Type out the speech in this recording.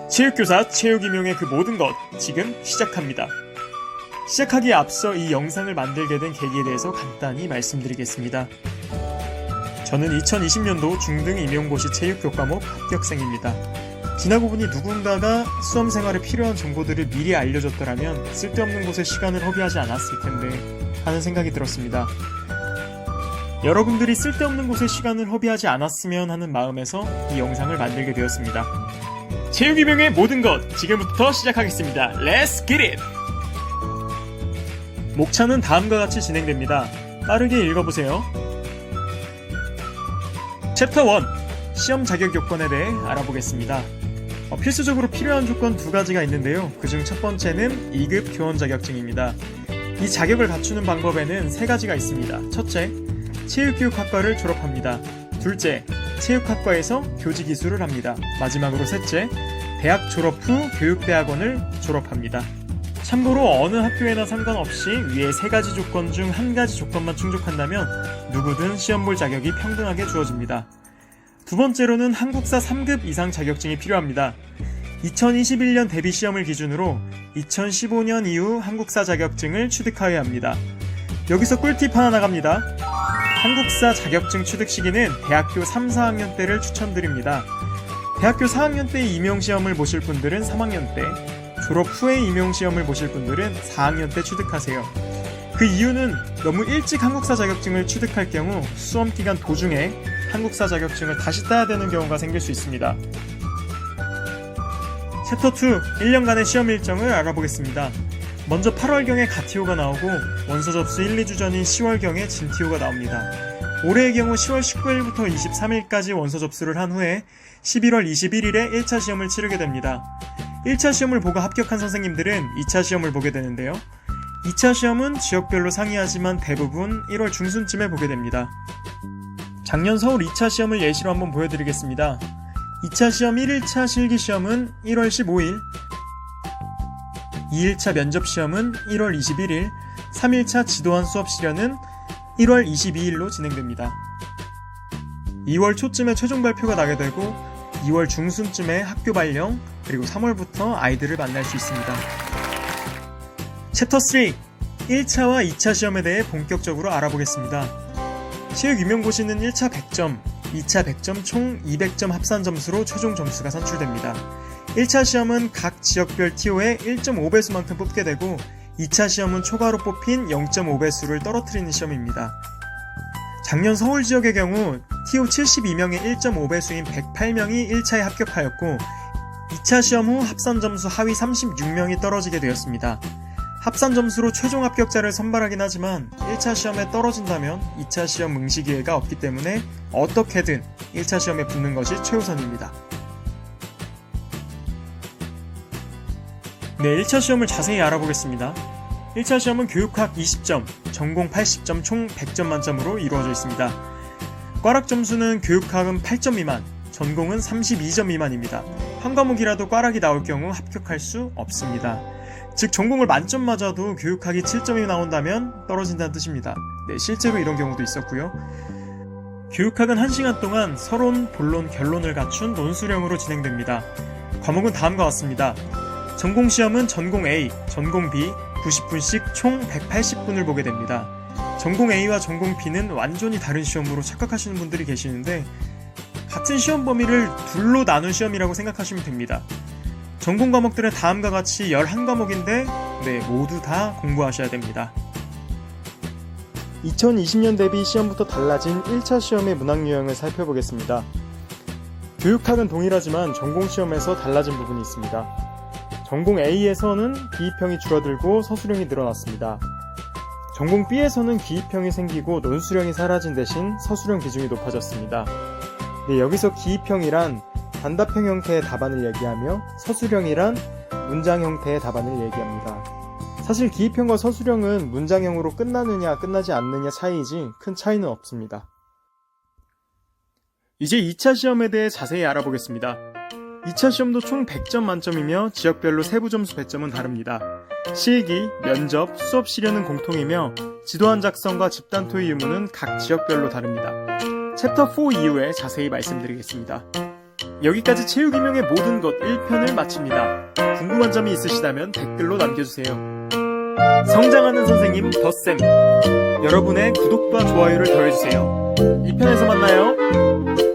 체육교사 체육임용의 그 모든 것 지금 시작합니다. 시작하기에 앞서 이 영상을 만들게 된 계기에 대해서 간단히 말씀드리겠습니다. 저는 2020년도 중등 임용고시 체육교과목 합격생입니다. 지나고 보니 누군가가 수험생활에 필요한 정보들을 미리 알려줬더라면 쓸데없는 곳에 시간을 허비하지 않았을 텐데 하는 생각이 들었습니다. 여러분들이 쓸데없는 곳에 시간을 허비하지 않았으면 하는 마음에서 이 영상을 만들게 되었습니다. 체육임용의 모든 것 지금부터 시작하겠습니다. Let's get it! 목차는 다음과 같이 진행됩니다. 빠르게 읽어보세요. 챕터 1. 시험 자격 요건에 대해 알아보겠습니다. 필수적으로 필요한 조건 두 가지가 있는데요. 그중 첫 번째는 2급 교원 자격증입니다. 이 자격을 갖추는 방법에는 세 가지가 있습니다. 첫째, 체육교육학과를 졸업합니다. 둘째, 체육학과에서 교직이수를 합니다. 마지막으로 셋째, 대학 졸업 후 교육대학원을 졸업합니다. 참고로 어느 학교에나 상관없이 위의 세 가지 조건 중 한 가지 조건만 충족한다면 누구든 시험 볼 자격이 평등하게 주어집니다. 두 번째로는 한국사 3급 이상 자격증이 필요합니다. 2021년 대비 시험을 기준으로 2015년 이후 한국사 자격증을 취득하여야 합니다. 여기서 꿀팁 하나 나갑니다. 한국사 자격증 취득 시기는 대학교 3, 4학년 때를 추천드립니다. 대학교 4학년 때 임용시험을 보실 분들은 3학년 때, 졸업 후에 임용시험을 보실 분들은 4학년 때 취득하세요. 그 이유는 너무 일찍 한국사 자격증을 취득할 경우 수험기간 도중에 한국사 자격증을 다시 따야 되는 경우가 생길 수 있습니다. 챕터 2, 1년간의 시험 일정을 알아보겠습니다. 먼저 8월경에 가티오가 나오고 원서 접수 1, 2주 전인 10월경에 진티오가 나옵니다. 올해의 경우 10월 19일부터 23일까지 원서 접수를 한 후에 11월 21일에 1차 시험을 치르게 됩니다. 1차 시험을 보고 합격한 선생님들은 2차 시험을 보게 되는데요. 2차 시험은 지역별로 상이하지만 대부분 1월 중순쯤에 보게 됩니다. 작년 서울 2차 시험을 예시로 한번 보여드리겠습니다. 2차 시험 1일차 실기시험은 1월 15일, 2일차 면접시험은 1월 21일, 3일차 지도한 수업 실현은 1월 22일로 진행됩니다. 2월 초쯤에 최종 발표가 나게 되고 2월 중순쯤에 학교 발령, 그리고 3월부터 아이들을 만날 수 있습니다. 챕터 3. 1차와 2차 시험에 대해 본격적으로 알아보겠습니다. 체육임용고시는 1차 100점, 2차 100점 총 200점 합산 점수로 최종 점수가 산출됩니다. 1차 시험은 각 지역별 TO의 1.5배수만큼 뽑게 되고 2차 시험은 초과로 뽑힌 0.5배수를 떨어뜨리는 시험입니다. 작년 서울 지역의 경우 TO 72명의 1.5배수인 108명이 1차에 합격하였고 2차 시험 후 합산 점수 하위 36명이 떨어지게 되었습니다. 합산 점수로 최종 합격자를 선발하긴 하지만 1차 시험에 떨어진다면 2차 시험 응시 기회가 없기 때문에 어떻게든 1차 시험에 붙는 것이 최우선입니다. 네, 1차 시험을 자세히 알아보겠습니다. 1차 시험은 교육학 20점, 전공 80점 총 100점 만점으로 이루어져 있습니다. 꽈락 점수는 교육학은 8점 미만, 전공은 32점 미만입니다. 한 과목이라도 꽈락이 나올 경우 합격할 수 없습니다. 즉 전공을 만점 맞아도 교육학이 7점이 나온다면 떨어진다는 뜻입니다. 네, 실제로 이런 경우도 있었고요. 교육학은 1시간 동안 서론, 본론, 결론을 갖춘 논수령으로 진행됩니다. 과목은 다음과 같습니다. 전공시험은 전공 A, 전공 B 90분씩 총 180분을 보게 됩니다. 전공 A와 전공 B는 완전히 다른 시험으로 착각하시는 분들이 계시는데 같은 시험 범위를 둘로 나눈 시험이라고 생각하시면 됩니다. 전공 과목들은 다음과 같이 11과목인데 모두 다 공부하셔야 됩니다. 2020년 대비 시험부터 달라진 1차 시험의 문항 유형을 살펴보겠습니다. 교육학은 동일하지만 전공 시험에서 달라진 부분이 있습니다. 전공 A에서는 기입형이 줄어들고 서술형이 늘어났습니다. 전공 B에서는 기입형이 생기고 논술형이 사라진 대신 서술형 비중이 높아졌습니다. 네, 여기서 기입형이란 단답형 형태의 답안을 얘기하며 서술형이란 문장 형태의 답안을 얘기합니다. 사실 기입형과 서술형은 문장형으로 끝나느냐 끝나지 않느냐 차이이지 큰 차이는 없습니다. 이제 2차 시험에 대해 자세히 알아보겠습니다. 2차 시험도 총 100점 만점이며 지역별로 세부 점수 배점은 다릅니다. 실기, 면접, 수업 실현은 공통이며 지도안 작성과 집단 토의 유무는 각 지역별로 다릅니다. 챕터 4 이후에 자세히 말씀드리겠습니다. 여기까지 체육임용의 모든 것 1편을 마칩니다. 궁금한 점이 있으시다면 댓글로 남겨주세요. 성장하는 선생님 덧셈, 여러분의 구독과 좋아요를 더해주세요. 2편에서 만나요.